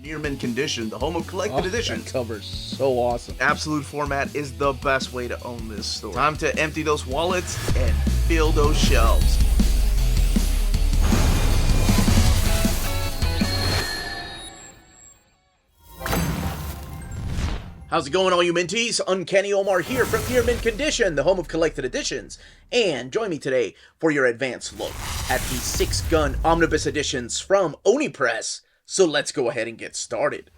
Near mint condition, the home of collected editions. That cover's so awesome. Absolute format is the best way to own this store. Time to empty those wallets and fill those shelves. How's it going, all you minties? Uncanny Omar here from Near Mint Condition, the home of collected editions. And join me today for your advanced look at the 6-gun Omnibus editions from Oni Press. So let's go ahead and get started.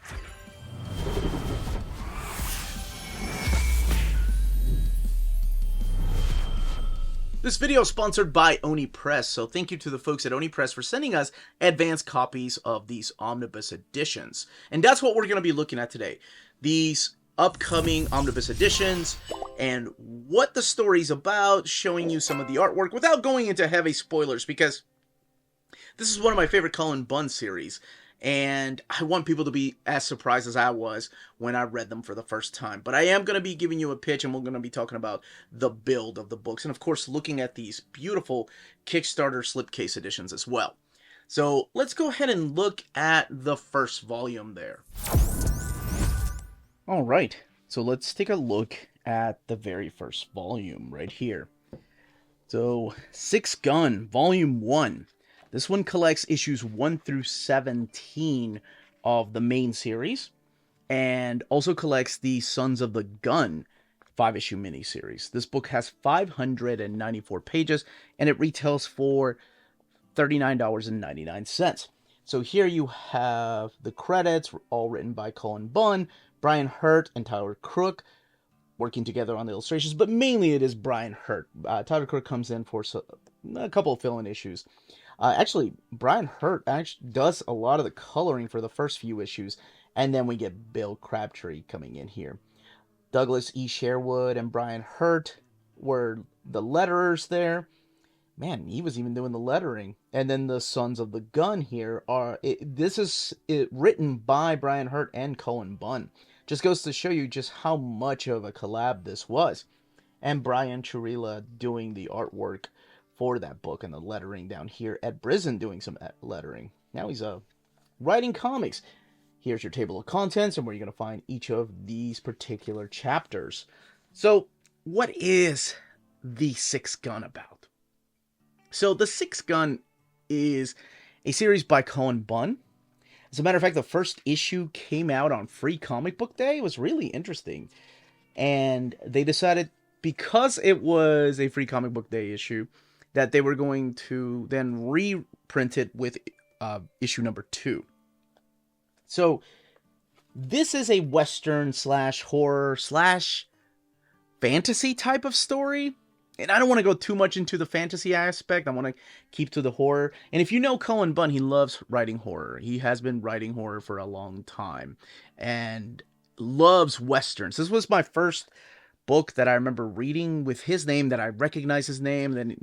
This video is sponsored by Oni Press, so thank you to the folks at Oni Press for sending us advanced copies of these Omnibus editions. And that's what we're going to be looking at today. These upcoming Omnibus editions and what the story's about, showing you some of the artwork without going into heavy spoilers, because this is one of my favorite Cullen Bunn series, and I want people to be as surprised as I was when I read them for the first time. But I am going to be giving you a pitch, and we're going to be talking about the build of the books, and of course looking at these beautiful Kickstarter slipcase editions as well. So let's go ahead and look at the first volume there. All right, so let's take a look at the very first volume right here. So 6-gun, volume 1. This one collects issues 1 through 17 of the main series, and also collects the Sons of the Gun 5-issue miniseries. This book has 594 pages, and it retails for $39.99. So here you have the credits, all written by Cullen Bunn, Brian Hurtt, and Tyler Crook working together on the illustrations, but mainly it is Brian Hurtt. Tyler Crook comes in for a couple of fill-in issues. Actually, Brian Hurtt actually does a lot of the coloring for the first few issues, and then we get Bill Crabtree coming in here. Douglas E. Sherwood and Brian Hurtt were the letterers there. Man, he was even doing the lettering. And then the Sons of the Gun here are... This is written by Brian Hurtt and Cullen Bunn. Just goes to show you just how much of a collab this was. And Brian Churila doing the artwork for that book, and the lettering down here. Ed Brisson doing some lettering. Now he's writing comics. Here's your table of contents and where you're going to find each of these particular chapters. So what is the 6-gun about? So the 6-gun is a series by Cullen Bunn. As a matter of fact, the first issue came out on Free Comic Book Day. It was really interesting. And they decided, because it was a Free Comic Book Day issue, that they were going to then reprint it with issue number 2. So this is a Western / horror / fantasy type of story. And I don't want to go too much into the fantasy aspect. I want to keep to the horror. And if you know Cullen Bunn, he loves writing horror. He has been writing horror for a long time and loves Westerns. This was my first book that I remember reading with his name, that I recognize his name. Then,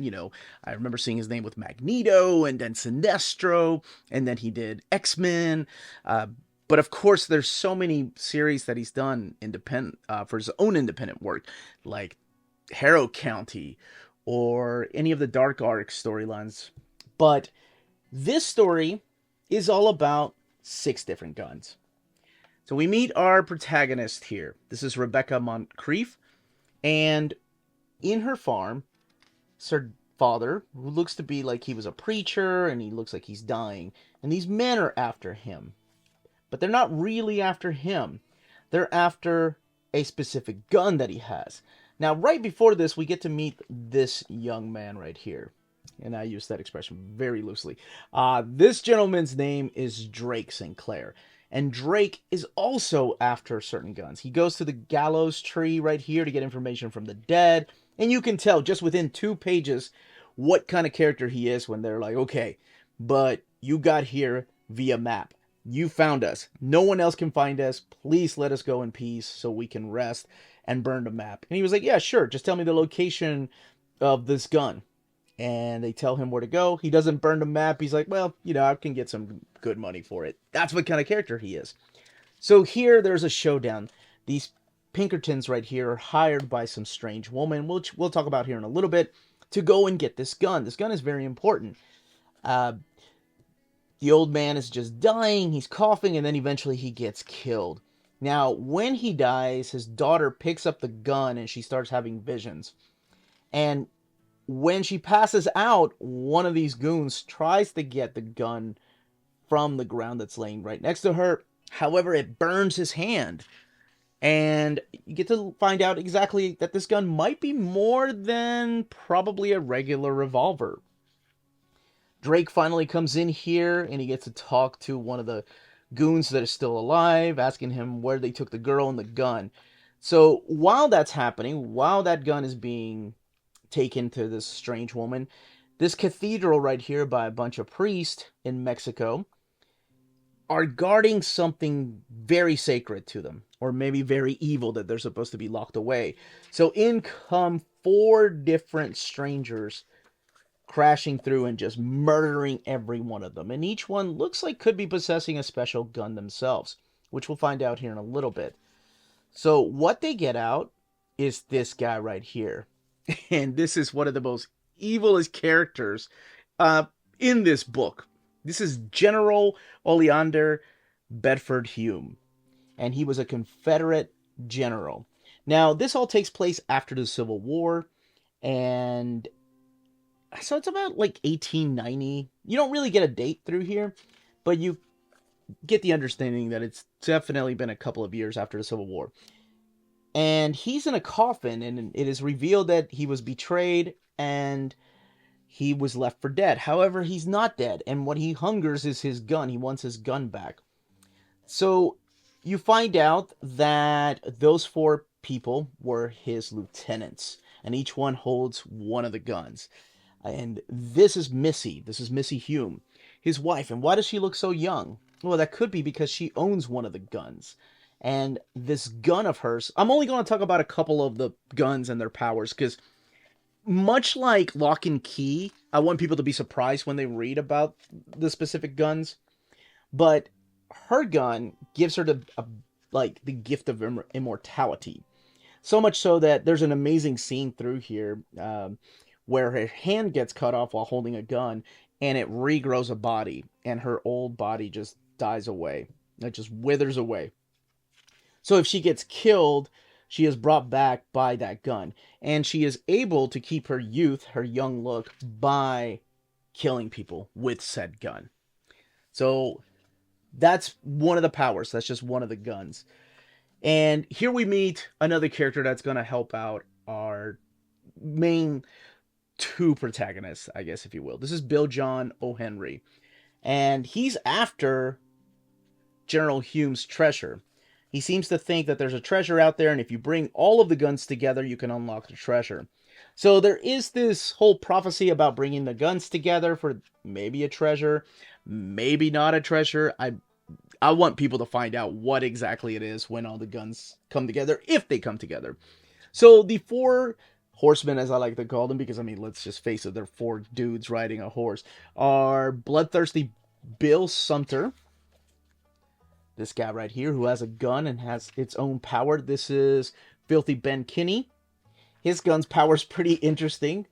I remember seeing his name with Magneto and then Sinestro, and then he did X-Men. But of course, there's so many series that he's done independent for his own independent work, like Harrow County or any of the Dark Arc storylines. But this story is all about 6 different guns. So we meet our protagonist here. This is Rebecca Moncrief. And in her farm, her father, who looks to be like he was a preacher, and he looks like he's dying, and these men are after him. But they're not really after him. They're after a specific gun that he has. Now, right before this, we get to meet this young man right here. And I use that expression very loosely. This gentleman's name is Drake Sinclair. And Drake is also after certain guns. He goes to the gallows tree right here to get information from the dead. And you can tell just within 2 pages what kind of character he is when they're like, okay, but you got here via map. You found us. No one else can find us. Please let us go in peace so we can rest and burn the map. And he was like, yeah, sure. Just tell me the location of this gun. And they tell him where to go. He doesn't burn the map. He's like, well, I can get some good money for it. That's what kind of character he is. So here there's a showdown. These Pinkertons right here are hired by some strange woman, which we'll talk about here in a little bit, to go and get this gun. This gun is very important. The old man is just dying, he's coughing, and then eventually he gets killed. Now, when he dies, his daughter picks up the gun and she starts having visions. And when she passes out, one of these goons tries to get the gun from the ground that's laying right next to her. However, it burns his hand. And you get to find out exactly that this gun might be more than probably a regular revolver. Drake finally comes in here and he gets to talk to one of the goons that is still alive, asking him where they took the girl and the gun. So while that's happening, while that gun is being taken to this strange woman, this cathedral right here by a bunch of priests in Mexico are guarding something very sacred to them, or maybe very evil that they're supposed to be locked away. So in come 4 different strangers crashing through and just murdering every one of them. And each one looks like could be possessing a special gun themselves, which we'll find out here in a little bit. So what they get out is this guy right here. And this is one of the most evilest characters in this book. This is General Oleander Bedford Hume. And he was a Confederate general. Now, this all takes place after the Civil War. And so it's about like 1890. You don't really get a date through here, but you get the understanding that it's definitely been a couple of years after the Civil War. And he's in a coffin, and it is revealed that he was betrayed and he was left for dead. However, he's not dead, and what he hungers is his gun. He wants his gun back. So you find out that those 4 people were his lieutenants, and each one holds one of the guns. And this is Missy. This is Missy Hume, his wife. And why does she look so young? Well, that could be because she owns one of the guns. And this gun of hers, I'm only going to talk about a couple of the guns and their powers, because much like Lock and Key, I want people to be surprised when they read about the specific guns. But her gun gives her the gift of immortality. So much so that there's an amazing scene through here where her hand gets cut off while holding a gun, and it regrows a body, and her old body just dies away. It just withers away. So if she gets killed, she is brought back by that gun, and she is able to keep her youth, her young look, by killing people with said gun. So that's one of the powers. That's just one of the guns. And here we meet another character that's going to help out our main 2 protagonists, I guess, if you will. This is Bill John O'Henry. And he's after General Hume's treasure. He seems to think that there's a treasure out there, and if you bring all of the guns together, you can unlock the treasure. So there is this whole prophecy about bringing the guns together for maybe a treasure, maybe not a treasure. I want people to find out what exactly it is when all the guns come together, if they come together. So the 4 horsemen, as I like to call them, because, I mean, let's just face it, they're 4 dudes riding a horse, are bloodthirsty Bill Sumter, this guy right here who has a gun and has its own power. This is Filthy Ben Kinney. His gun's power is pretty interesting.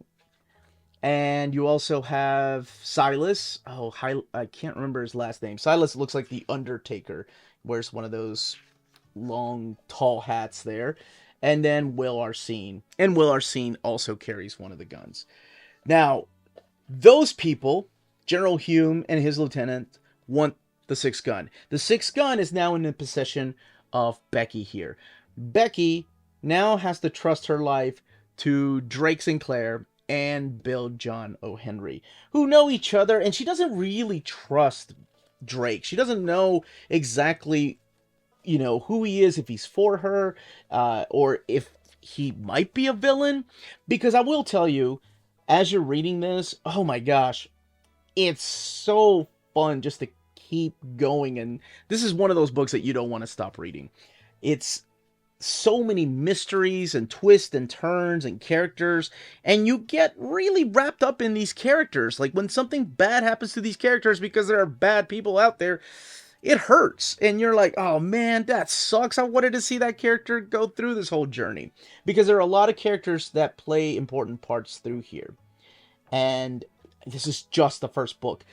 And you also have Silas. I can't remember his last name. Silas looks like the Undertaker. Wears one of those long, tall hats there. And then Will Arsene. And Will Arsene also carries one of the guns. Now, those people, General Hume and his lieutenant, want the 6th gun. The 6th gun is now in the possession of Becky here. Becky now has to trust her life to Drake Sinclair and Bill John O'Henry, who know each other, and she doesn't really trust Drake. She doesn't know exactly, who he is, if he's for her, or if he might be a villain. Because I will tell you, as you're reading this, oh my gosh, it's so fun just to keep going. And this is one of those books that you don't want to stop reading. It's so many mysteries and twists and turns and characters, and you get really wrapped up in these characters. Like when something bad happens to these characters because there are bad people out there, it hurts, and you're like, oh man, that sucks. I wanted to see that character go through this whole journey, because there are a lot of characters that play important parts through here. And this is just the first book.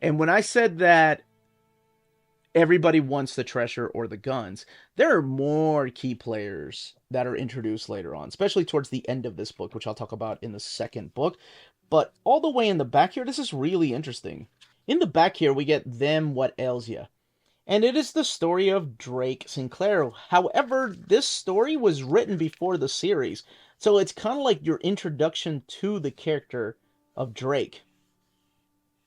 And when I said that everybody wants the treasure or the guns, there are more key players that are introduced later on, especially towards the end of this book, which I'll talk about in the second book. But all the way in the back here, this is really interesting. In the back here, we get Them What Ails Ya. And it is the story of Drake Sinclair. However, this story was written before the series. So it's kind of like your introduction to the character of Drake.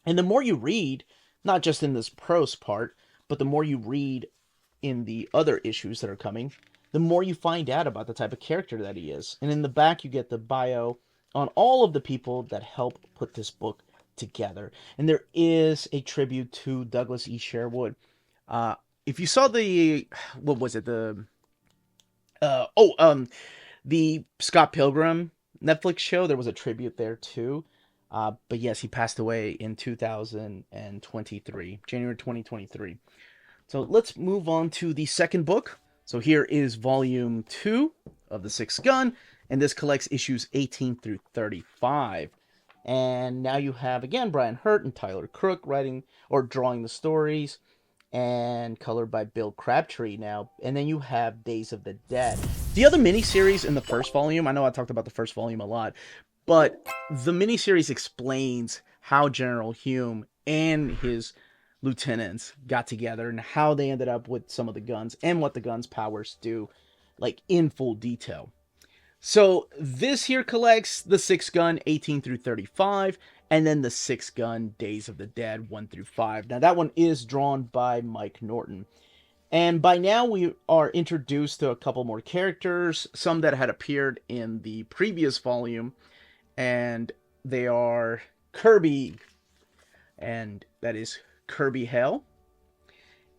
And the more you read, not just in this prose part, but the more you read in the other issues that are coming, the more you find out about the type of character that he is. And in the back, you get the bio on all of the people that help put this book together. And there is a tribute to Douglas E. Sherwood. If you saw the, what was it? The Scott Pilgrim Netflix show, there was a tribute there too. But yes, he passed away in 2023, January 2023. So let's move on to the second book. So here is volume 2 of The Sixth Gun, and this collects issues 18 through 35. And now you have, again, Brian Hurtt and Tyler Crook writing or drawing the stories, and colored by Bill Crabtree now. And then you have Days of the Dead. The other miniseries in the first volume, I know I talked about the first volume a lot, but the miniseries explains how General Hume and his lieutenants got together and how they ended up with some of the guns and what the guns' powers do, like in full detail. So this here collects The Sixth Gun 18 through 35, and then The Sixth Gun Days of the Dead 1 through 5. Now that one is drawn by Mike Norton. And by now we are introduced to a couple more characters, some that had appeared in the previous volume, and they are Kirby, and that is Kirby Hale.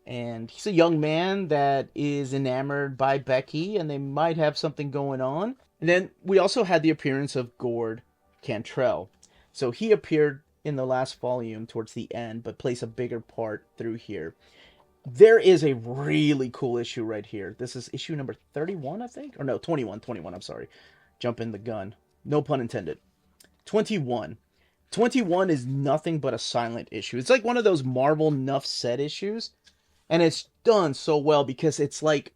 And he's a young man that is enamored by Becky, and they might have something going on. And then we also had the appearance of Gord Cantrell. So he appeared in the last volume towards the end, but plays a bigger part through here. There is a really cool issue right here. This is issue number 31, I think? Or no, 21, I'm sorry. Jumping the gun. No pun intended. 21. 21 is nothing but a silent issue. It's like one of those Marvel Nuff Said issues. And it's done so well because it's like,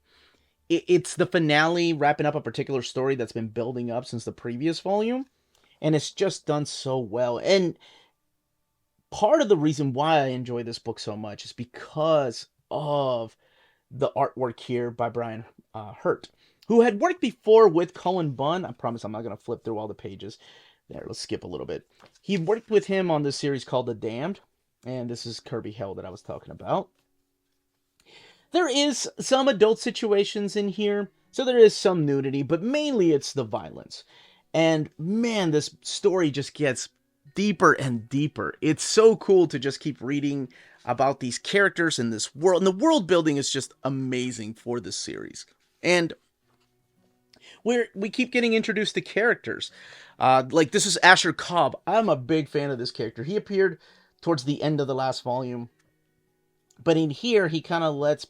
it's the finale wrapping up a particular story that's been building up since the previous volume. And it's just done so well. And part of the reason why I enjoy this book so much is because of the artwork here by Brian Hurtt, who had worked before with Cullen Bunn. I promise I'm not going to flip through all the pages. There, let's skip a little bit. He worked with him on this series called The Damned, and this is Kirby Hale that I was talking about. There is some adult situations in here, so there is some nudity, but mainly it's the violence. And man, this story just gets deeper and deeper. It's so cool to just keep reading about these characters in this world. And the world building is just amazing for this series. And we keep getting introduced to characters. Like this is Asher Cobb. I'm a big fan of this character. He appeared towards the end of the last volume. But in here, he kind of lets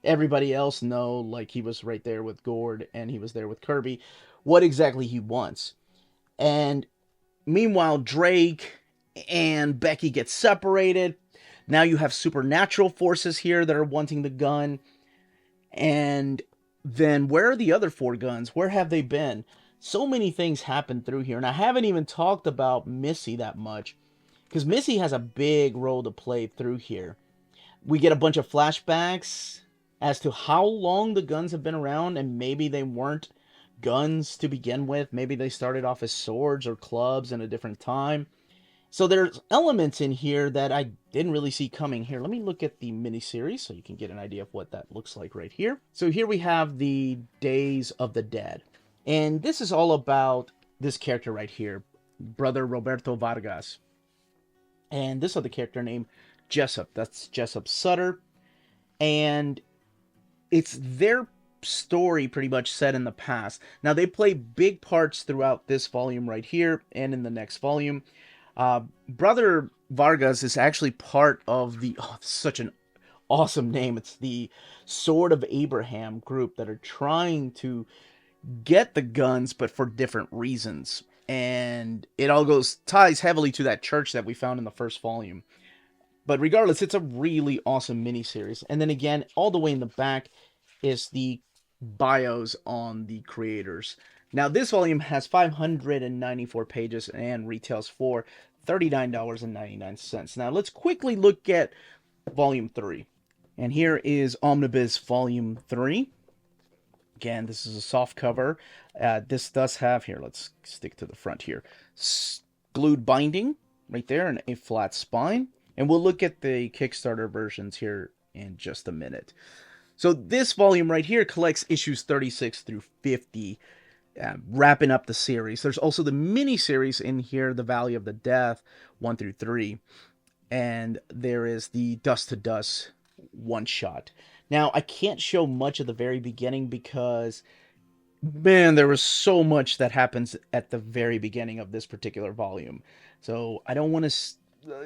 everybody else know, like he was right there with Gord and he was there with Kirby, what exactly he wants. And meanwhile, Drake and Becky get separated. Now you have supernatural forces here that are wanting the gun. And then where are the other 4 guns? Where have they been? So many things happen through here. And I haven't even talked about Missy that much, because Missy has a big role to play through here. We get a bunch of flashbacks as to how long the guns have been around, and maybe they weren't guns to begin with. Maybe they started off as swords or clubs in a different time. So there's elements in here that I didn't really see coming. Here, let me look at the miniseries so you can get an idea of what that looks like right here. So here we have the Days of the Dead. And this is all about this character right here, Brother Roberto Vargas. And this other character named Jessup. That's Jessup Sutter. And it's their story pretty much set in the past. Now, they play big parts throughout this volume right here and in the next volume. Brother Vargas is actually part of the, such an awesome name. It's the Sword of Abraham group that are trying to get the guns, but for different reasons. And it all ties heavily to that church that we found in the first volume. But regardless, it's a really awesome miniseries. And then again, all the way in the back is the bios on the creators. Now, this volume has 594 pages and retails for $39.99. Now, let's quickly look at Volume 3. And here is Omnibus Volume 3. Again, this is a soft cover. This does have, here, let's stick to the front here, glued binding right there and a flat spine. And we'll look at the Kickstarter versions here in just a minute. So this volume right here collects issues 36 through 50, wrapping up the series. There's also the mini-series in here, The Valley of the Death, 1 through 3. And there is the Dust to Dust one-shot. Now, I can't show much of the very beginning because, man, there was so much that happens at the very beginning of this particular volume. So I don't want to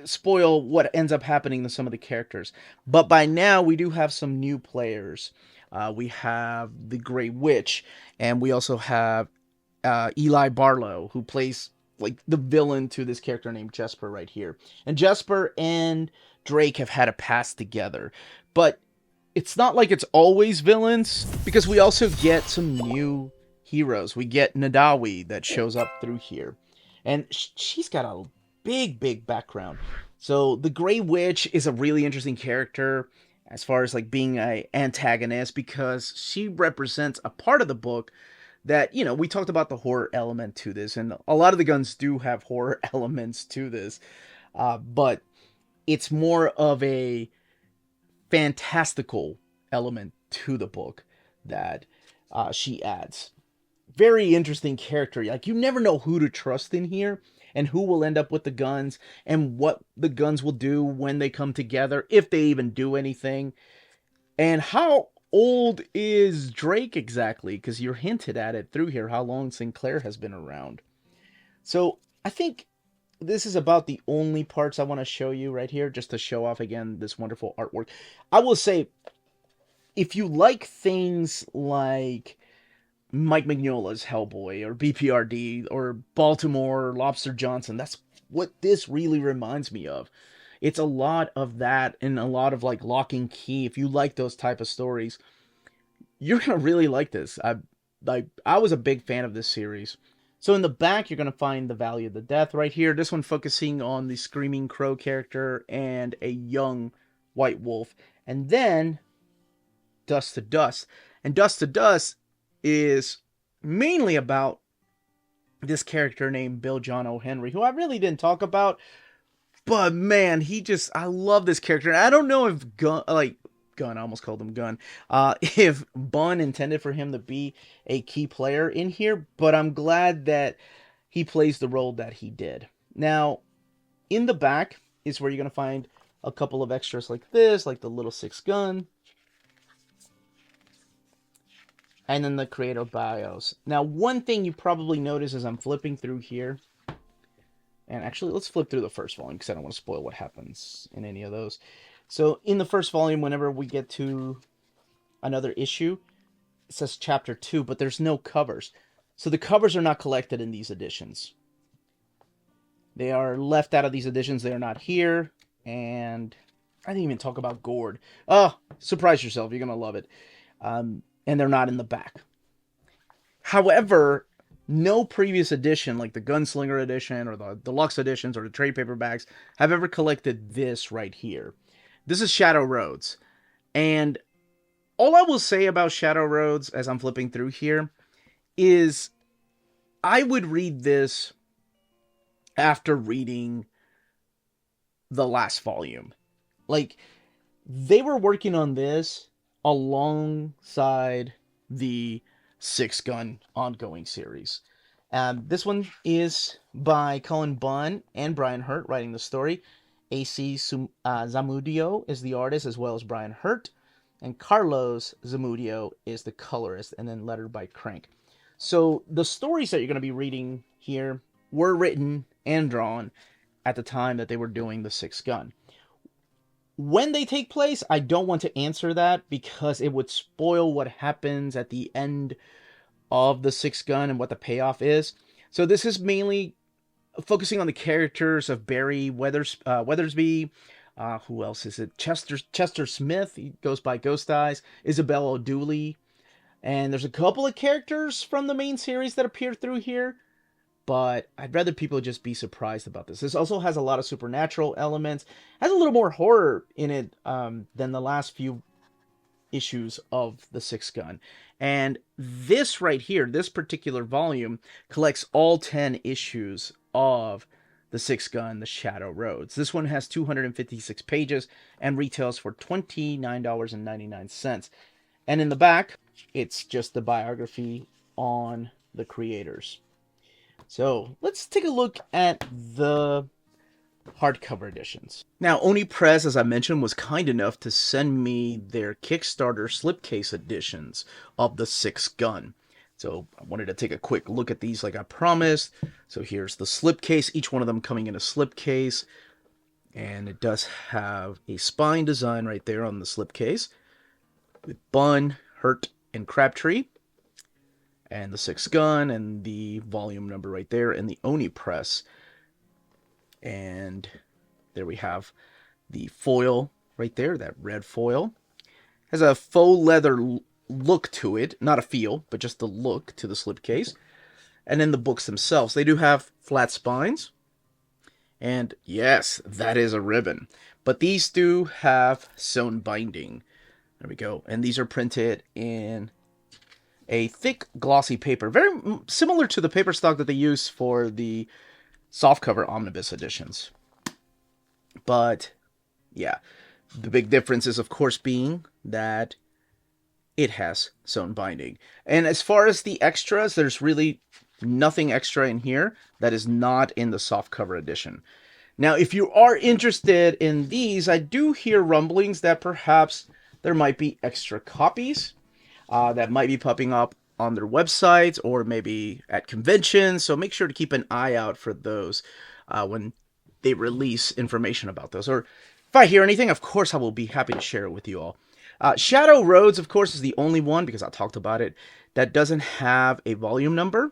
spoil what ends up happening to some of the characters. But by now, we do have some new players. We have the Grey Witch, and we also have Eli Barlow, who plays like the villain to this character named Jesper right here. And Jesper and Drake have had a past together. But it's not like it's always villains, because we also get some new heroes. We get Nadawi that shows up through here. And she's got a big background. So the Grey Witch is a really interesting character as far as like being an antagonist, because she represents a part of the book that, you know, we talked about the horror element to this, and a lot of the guns do have horror elements to this, but it's more of a fantastical element to the book that she adds. Very interesting character. Like, you never know who to trust in here, and who will end up with the guns, and what the guns will do when they come together, if they even do anything. And how old is Drake exactly? Because you're hinted at it through here, how long Sinclair has been around. So I think this is about the only parts I want to show you right here, just to show off again this wonderful artwork. I will say, if you like things like Mike Mignola's Hellboy, or BPRD, or Baltimore, or Lobster Johnson, that's what this really reminds me of. It's a lot of that, and a lot of like Lock and Key. If you like those type of stories, you're gonna really like this. I was a big fan of this series. So in the back, you're gonna find the Valley of the Death right here. This one focusing on the Screaming Crow character and a young White Wolf, and then Dust to Dust. And Dust to Dust is mainly about this character named Bill John O'Henry, who I really didn't talk about, but man, I love this character. And I don't know if Gunn, I almost called him Gunn, if Bunn intended for him to be a key player in here, but I'm glad that he plays the role that he did. Now, in the back is where you're going to find a couple of extras like this, like the little 6 gun, and then the creator bios. Now, one thing you probably notice as I'm flipping through here, and actually, let's flip through the first volume, because I don't want to spoil what happens in any of those. So, in the first volume, whenever we get to another issue, it says Chapter 2, but there's no covers. So, the covers are not collected in these editions. They are left out of these editions. They are not here. And I didn't even talk about Gord. Oh, surprise yourself. You're going to love it. And they're not in the back. However, no previous edition, like the Gunslinger edition or the deluxe editions or the trade paperbacks, have ever collected this right here. This is Shadow Roads. And all I will say about Shadow Roads as I'm flipping through here is I would read this after reading the last volume. Like, they were working on this alongside the 6 gun ongoing series. This one is by Cullen Bunn and Brian Hurtt writing the story. AC Zamudio is the artist, as well as Brian Hurtt. And Carlos Zamudio is the colorist, and then lettered by Crank. So the stories that you're going to be reading here were written and drawn at the time that they were doing the 6 gun. When they take place, I don't want to answer that, because it would spoil what happens at the end of the 6 gun and what the payoff is. So this is mainly focusing on the characters of Barry Weathersby, Who else is it? Chester Smith, he goes by Ghost Eyes. Isabel O'Dooley. And there's a couple of characters from the main series that appear through here, but I'd rather people just be surprised about this. This also has a lot of supernatural elements, has a little more horror in it than the last few issues of the Six Gun. And this right here, this particular volume, collects all 10 issues of the Six Gun, The Shadow Roads. This one has 256 pages and retails for $29.99. And in the back, it's just the biography on the creators. So let's take a look at the hardcover editions. Now, Oni Press, as I mentioned, was kind enough to send me their Kickstarter slipcase editions of the Six Gun. So I wanted to take a quick look at these like I promised. So here's the slipcase, each one of them coming in a slipcase. And it does have a spine design right there on the slipcase with Bunn, Hurtt, and Crabtree. And the Six Gun and the volume number right there and the Oni Press. And there we have the foil right there, that red foil. Has a faux leather look to it, not a feel, but just the look to the slipcase. And then the books themselves, they do have flat spines. And yes, that is a ribbon. But these do have sewn binding. There we go. And these are printed in a thick, glossy paper, very similar to the paper stock that they use for the softcover Omnibus editions. But yeah, the big difference is, of course, being that it has sewn binding. And as far as the extras, there's really nothing extra in here that is not in the softcover edition. Now, if you are interested in these, I do hear rumblings that perhaps there might be extra copies that might be popping up on their websites or maybe at conventions. So make sure to keep an eye out for those when they release information about those. Or if I hear anything, of course, I will be happy to share it with you all. Shadow Roads, of course, is the only one, because I talked about it, that doesn't have a volume number.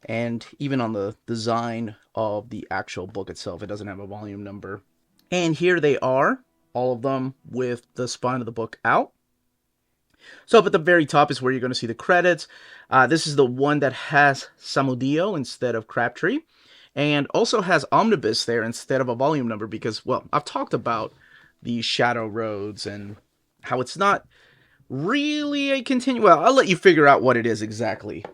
And even on the design of the actual book itself, it doesn't have a volume number. And here they are, all of them with the spine of the book out. So up at the very top is where you're going to see the credits. This is the one that has Samudio instead of Crabtree. And also has Omnibus there instead of a volume number because, well, I've talked about the Shadow Roads and how it's not really a well, I'll let you figure out what it is exactly.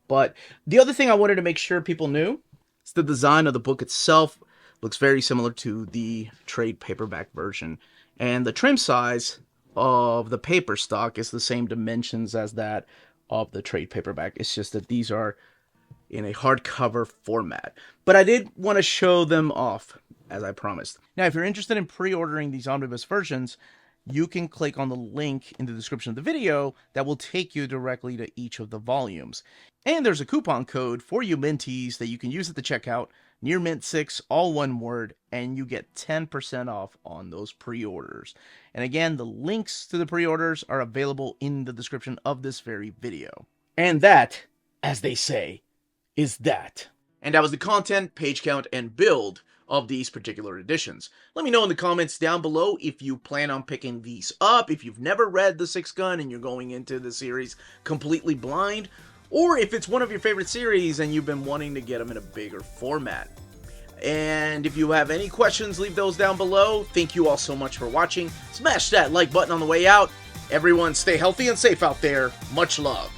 But the other thing I wanted to make sure people knew is the design of the book itself looks very similar to the trade paperback version. And the trim size of the paper stock is the same dimensions as that of the trade paperback. It's just that these are in a hardcover format. But I did want to show them off, as I promised. Now, if you're interested in pre-ordering these omnibus versions, you can click on the link in the description of the video that will take you directly to each of the volumes. And there's a coupon code for you Minties that you can use at the checkout, nearmint6, all one word, and you get 10% off on those pre-orders. And again, the links to the pre-orders are available in the description of this very video. And that, as they say, is that. And that was the content, page count, and build of these particular editions. Let me know in the comments down below if you plan on picking these up, if you've never read the Six Gun and you're going into the series completely blind, or if it's one of your favorite series and you've been wanting to get them in a bigger format. And if you have any questions, leave those down below. Thank you all so much for watching. Smash that like button on the way out. Everyone stay healthy and safe out there. Much love.